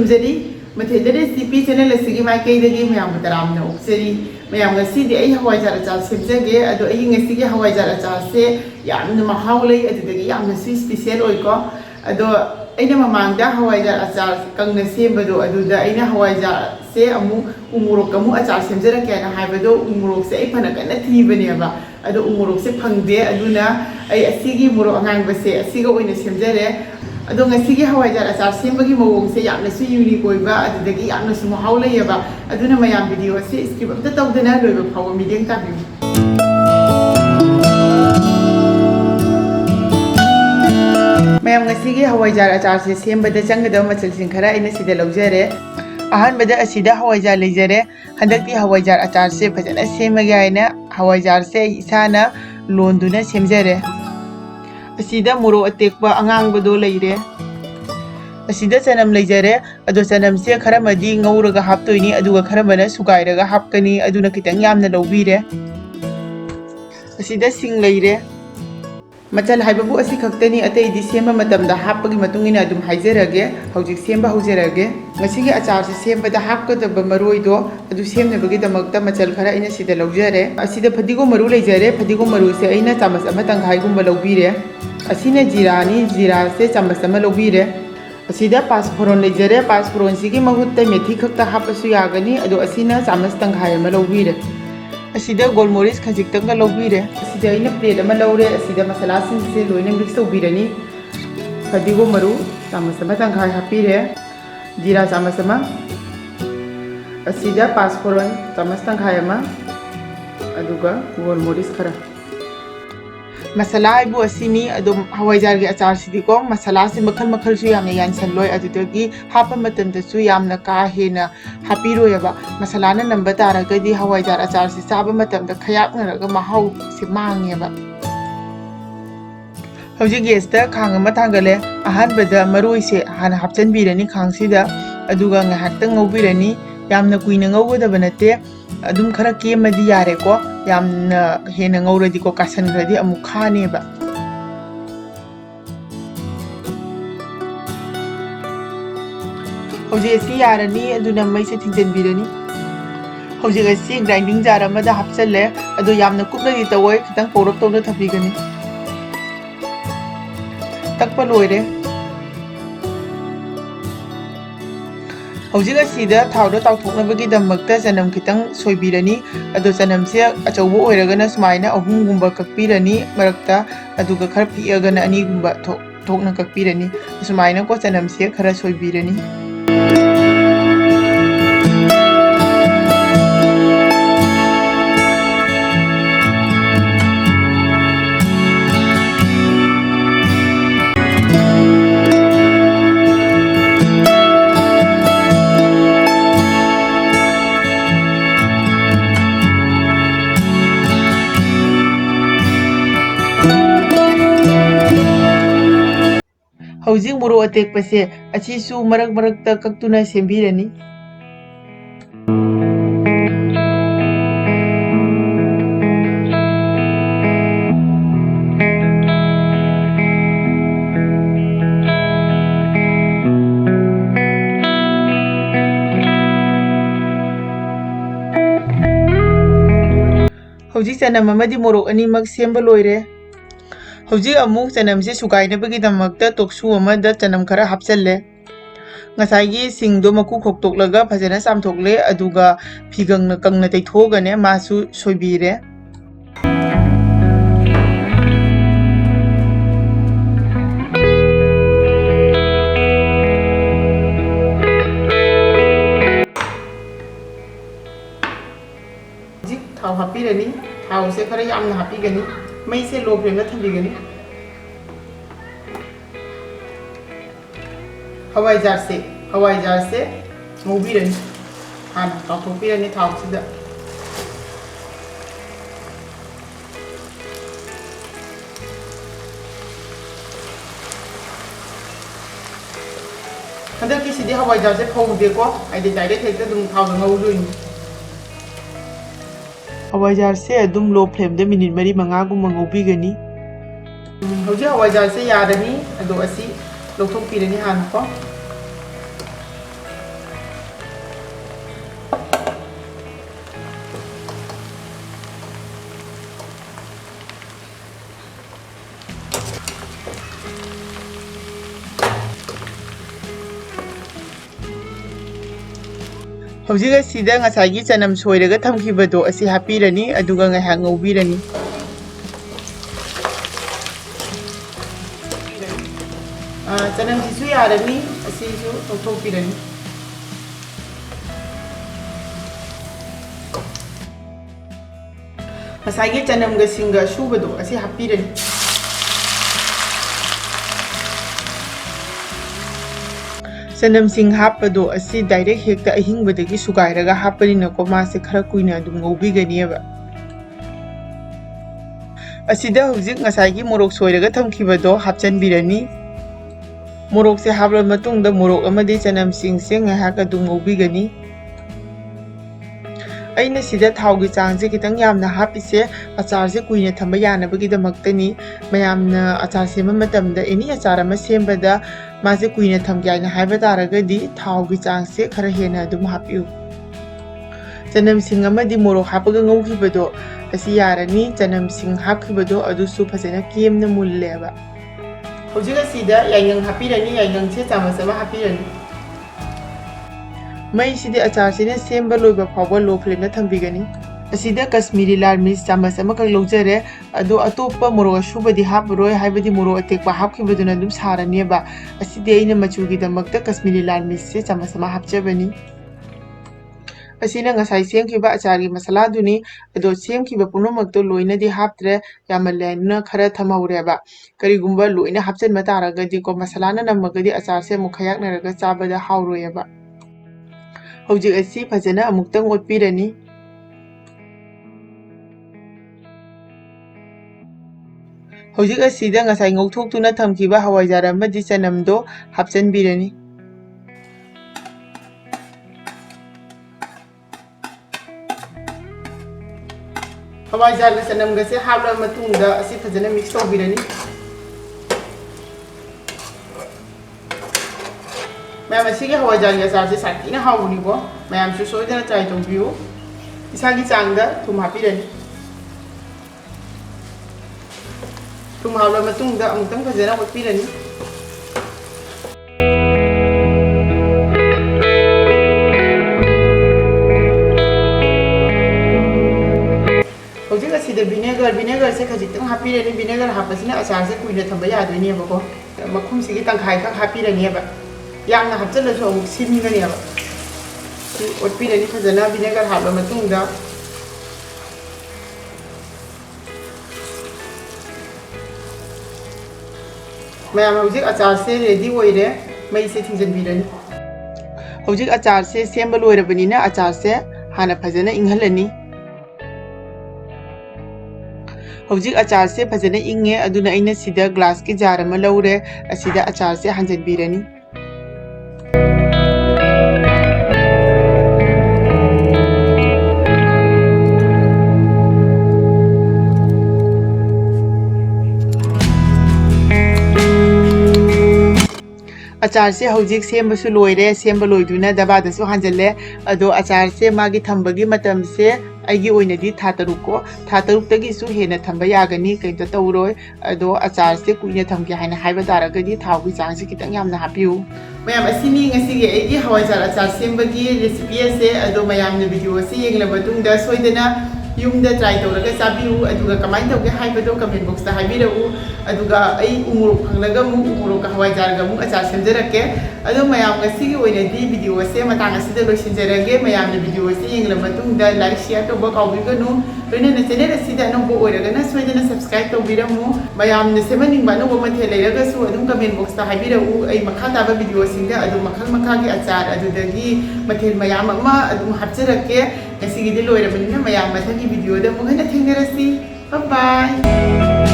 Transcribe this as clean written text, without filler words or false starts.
खुलुमजरी मथेदरे CP channel असिगी माइकैदगी मयाम तरामना उक्सरी मयाम गसिदी आई हवाईजार अचार सेमजगे अदो आई ngasiगी हवाईजार अचार से यामना महाव लई अदुदगी यामना स्पेशल ओइको अदो अइना ममांगदा हवाईजार अचार कंगना सेमबदो अदुदा अइना हवाईजार से अमु उमुरोक अमु अचार सेमजरकेना हाइबदो उमुरोक से आई फना कना थीबनेबा अदो उमुरोक से फंगदे अदुना आई असिगी मुरो अंगांगबसे असिगा ओइना सेमजरे अदो ngasiगी हवाईजार अचार सेमबगी मवोंगसे यामनासु यूनिक ओइबा अदुदगी यामनासु महाव लैयबा अदुना मयाम वीडियो से स्किप अमता तौदना लोइबा फाव मीडियम ताबियु मयाम ngasiगी हवाईजार अचार से सेमबदा चंगदा मचलसिंग खरा अइना सिदा लौजरे अहनबदा असिदा हवाईजार लेजरे हंदक्ति हवाईजार अचार से फजना सेमगे आइना हवाईजार से इसाना लोंदुना सेमजरे असिदा मुरो अतेकबा अंगांगबदो लैरे असिदा चनम लेजरे अदो चनम से खरमदी ngौरगा हापतोइनी अदुगा खरमना सुगाइरगा हापकनी अदुना खितंग यामना लौबीरे असिदा सिंग लैरे मचल हाइबबु असि खक्तनी अतैदि सेमबा मतमदा हापगी मतुंगिना अदुम हाइजरगे हौजिक सेमबा हौजरगे ngasiगी अचार से सेमबदा हापकदबा मरोइदो अदु सेमनबगी दमकता मचल खरा इना सिदा लौजरे असिदा फदिगो मरु लेजरे फदिगो मरु से अइना चामच अमा तंगाइगुंबा लौबीरे असिना जीरानी जीरा से चामच अमा लौबीरे असिदा पासफोरन लेजरे पासफोरन सिगी महुत्ता मेथी खक्ता हापसु यागनी अदु असिना चामच तंगाइ अमा लौबीरे असिदा गोलमोरिस खजिक्तंगा लौबीरे असिदा अइना प्लेट अमा लौरे असिदा मसाला सिंसे लोइना मिक्स तौबीरनी फदिगो मरु चामच अमा तंगाइ हापीरे जीरा चामच अमा असिदा पासफोरन चामच तंगाइ अमा अदुगा गोलमोरिस खरा मसाला आइबु असिनी अदुम हवाईजार के अचार सिदिको मसाला से मखल मखल सु यामना यानसनलोय अदुदगी हापा मतमदसु यामना का हेना हापिरोयबा मसाला ना नंबर तारगदी हवाईजार अचार से चाबा मतमदा खयाकनरगा महाव से मांगेबा हौजी गेस्ता खांग अमा थांगले अहानबदा मरोइ से हाना हापचनबीरनी खांगसिदा अदुगा ngahakta ngौबीरनी यामना कुइना ngौगदबा नते अदुम खरा केमदी यारेको यामना हेना ngौरदीको कासनग्रदी अमु खानेबा हौजी एसी यारनी अदुना मैसे थिंजनबीरनी हौजी एसी ग्राइंडिंग जार अमदा हापचले अदो यामना कुपनदी तवय खितंग पौरक तौना थपीगनी तकपा लोइरे हौजिक असिदा थाउदा ताउथोकनबगी दमकता चनम खितंग सोइबीरनी अदो चनम से अचौबो ओइरगना सुमाइना अहुमगुंबा ककपीरनी मरकता अदुगा खर पियगना अनीगुंबा थोकना ककपीरनी सुमाइना को चनम से खरा सोइबीरनी हौजिक मुरो अतेकपसे अचिसु मरक मरकता कक्तुना सेमबीरनी हौजिक चनम अमदी मोरोक अनीमक सेमबा लोइरे हौजिक अमुक चनम से सुगाइनबगी दमकता तोक्सु अमदा चनम खरा हापचल्ले ngसाइगी सिंगदो मकु खोक्तोकलगा फजना सामथोकले अदुगा फिगंगना कंगना तैथोगने मासु सोइबीरे हौजिक थाव हापीरनी थाव से खरा यामना हापीगनी मई से लो फ्लेम थम्बीगनी हवाईजार से ngौबीरनी हाना ताउथोकपीरनी थावसिदा हंदकी सिदी हवाईजार से फौदेको आइदि डायरेक्ट हेक्ता दुम थाव ngौदोइनी हवाईजार से अदुम लो फ्लेम दे मिनिट मरी मंगागुम ngौबीगनी हौजी हवाईजार से यारनी अदो असि लौथोकपीरनी हानको ꯍꯧꯖꯤꯛ ꯑꯁꯤꯗ ꯉꯁꯥꯏꯒꯤ ꯆꯅꯝ ꯁꯣꯏꯔꯒ ꯊꯝꯈꯤꯕꯗꯣ ꯑꯁꯤ ꯍꯥꯞꯄꯤꯔꯅꯤ ꯑꯗꯨꯒ ꯉꯥꯏꯍꯥꯛ ꯉꯧꯕꯤꯔꯅꯤ ꯆꯅꯝꯁꯤꯁꯨ ꯌꯥꯔꯅꯤ ꯑꯁꯤꯁꯨ ꯂꯧꯊꯣꯛꯄꯤꯔꯅꯤ ꯉꯁꯥꯏꯒꯤ ꯆꯅꯝꯒ ꯁꯤꯡꯒ ꯁꯨꯕꯗꯣ ꯑꯁꯤ ꯍꯥꯞꯄꯤꯔꯅꯤ ꯆꯅꯝꯁꯤꯡ ꯍꯥꯞꯄꯗꯣ ꯑꯁꯤ ꯗꯥꯏꯔꯦꯛ ꯍꯦꯛꯇ ꯑꯍꯤꯡꯕꯗꯒꯤ ꯁꯨꯒꯥꯏꯔꯒ ꯍꯥꯞꯄꯅꯤꯅꯀꯣ ꯃꯥꯁꯦ ꯈꯔ ꯀꯨꯏꯅ ꯑꯗꯨꯝ ꯉꯧꯕꯤꯒꯅꯤꯕ ꯑꯁꯤꯗ ꯍꯧꯖꯤꯛ ꯉꯁꯥꯏꯒꯤ ꯃꯣꯔꯣꯛ ꯁꯣꯏꯔꯒ ꯊꯝꯈꯤꯕꯗꯣ ꯍꯥꯞꯆꯟꯕꯤꯔꯅꯤ ꯃꯣꯔꯣꯛꯁꯦ ꯍꯥꯞꯂꯕ ꯃꯇꯨꯡꯗ ꯃꯣꯔꯣꯛ ꯑꯃꯗꯤ ꯆꯅꯝꯁꯤꯡꯁꯦ ꯉꯥꯏꯍꯥꯛ ꯑꯗꯨꯝ ꯉꯧꯕꯤꯒꯅꯤ ꯑꯩꯅ ꯁꯤꯗ ꯊꯥꯎꯒꯤ ꯆꯥꯡꯁꯦ ꯈꯤꯇꯪ ꯌꯥꯝꯅ ꯍꯥꯞꯄꯤꯁꯦ ꯑꯆꯥꯔꯁꯦ ꯀꯨꯏꯅ ꯊꯝꯕ ꯌꯥꯅꯕꯒꯤꯗꯃꯛꯇꯅꯤ ꯃꯌꯥꯝꯅ ꯑꯆꯥꯔ ꯁꯦꯝꯕ ꯃꯇꯝꯗ ꯑꯦꯅꯤ ꯑꯆꯥꯔ ꯑꯃ ꯁꯦꯝꯕꯗ मासे कुइना थमगे हाइना हाइबा तारगदि थावगी चांगसे खरा हेना अदुम हापिउ चनम सिंग अमदि मोरोक हापगा ngौखिबदो असि यारनी चनम सिंग हापखिबदो अदुसु फजेना केमना मुल्लेबा होजिगा सिदा याइंग हापिरनी याइंग से चामच अमा हापिरनी मई सिदि अचार सिने सेमबा लोइबा फावबा लो फ्लेम ना थंबिगनी असिदा कश्मीरी लाल मिर्च चामच अमा कक लौजरे अदो अतोप्पा मोरोक असुबदि हापरोय हाइबदि मोरोक अतेकपा हापखिबदुना दुम सारनेबा असिदि अइना मचुगी दमकता कश्मीरी लाल मिर्च से चामच अमा हापजबनी असिना ngasai semkhiba achari masala duni ado semkhiba punomakto loinadi haptre yamalena khara thamhaureba karigumba loina hapchen mataragadi ko masala na namagadi achar se mukhayak naraga chabada hauroyeba hojik asi phajana amuktang otpirani hojik asida ngasai ngauthoktu na thamkhiba hawaijar amadi chanamdo hapchanbirani हवाईजार का चनम गसे हाबला मतुंगदा असि फजना mix तौबिरनी ma'am असिगे हवाईजार का चार से साकिना हावुनिबो ma'am सु सोइदना try तौबियो इसागी चांगदा थुम हापिरनी थुम हाबला मतुंगदा अमुक्तंग फजना ओतपिरनी vinegar se khajitang hapirani vinegar hapasina achar se kuina thamba yadoine ba ko makhum sigi tangkhai khak hapirani ba yamna hapchala so amuk simingani ba si otpirani khajana vinegar hapla matungda mayam hojik achar se ready oire mai se thingjanbirani hojik achar se semba loirabanina achar se hana phajana inghalani हौजिक अचार से फजने इंगे अदुना अइना सिदा glass की jar अमा लौरे असिदा अचार से हांजनबीरनी अचार से हौजिक सेमबसु लोइरे सेमब लोइदुना दबादसु हांजले अदो अचार से मागी थंबगी मतम से आइगी ओइनदी था तरुक हेना थंबा यागनी कइतो तौरोय अदो अचार से कुइना थंगे हाइना हाइबा तारगदी थावगी चांगसे खितंग यामना हापिउ मयाम असिनी ngasiगे आइगी हवाईजार अचार सेमबगी रेसिपी से अदो मयामना वीडियो से येंगला मतुंगदा सोइदना यूमदा ट्राई तौरगा चाबिउ अदुगा कमाइन तौगे हाइबदो कमेंट बॉक्स दा हाइबिरउ अदुगा आई उमुरो फंगलगा मु उमुरो का हवाईजारगा मु अचार सेमजरके अदो मयाम ngasiगे ओइनदी वीडियो से मतांग असिदा लोइसिनजरगे मयामना वीडियो से येंगला मतुंगदा लाइक शेयर तौबा काउबिगनु लोइना चैनल असिदा अनौबो ओइरगना सोइदना सब्सक्राइब तौबिरमु मयामना सेमनिंगबा अनौबो मथे लेरगसु अदुम कमेंट बॉक्स दा हाइबिरउ आई मखा ताबा वीडियो सिंगदा अदु मखल मखागी अचार अदुदगी मथेल मयाम अमा अदुम हापजरके ngasiगे लोइरबनिना मयाम मथागी वीडियो दा मुगना थेंगरसी बाय बाय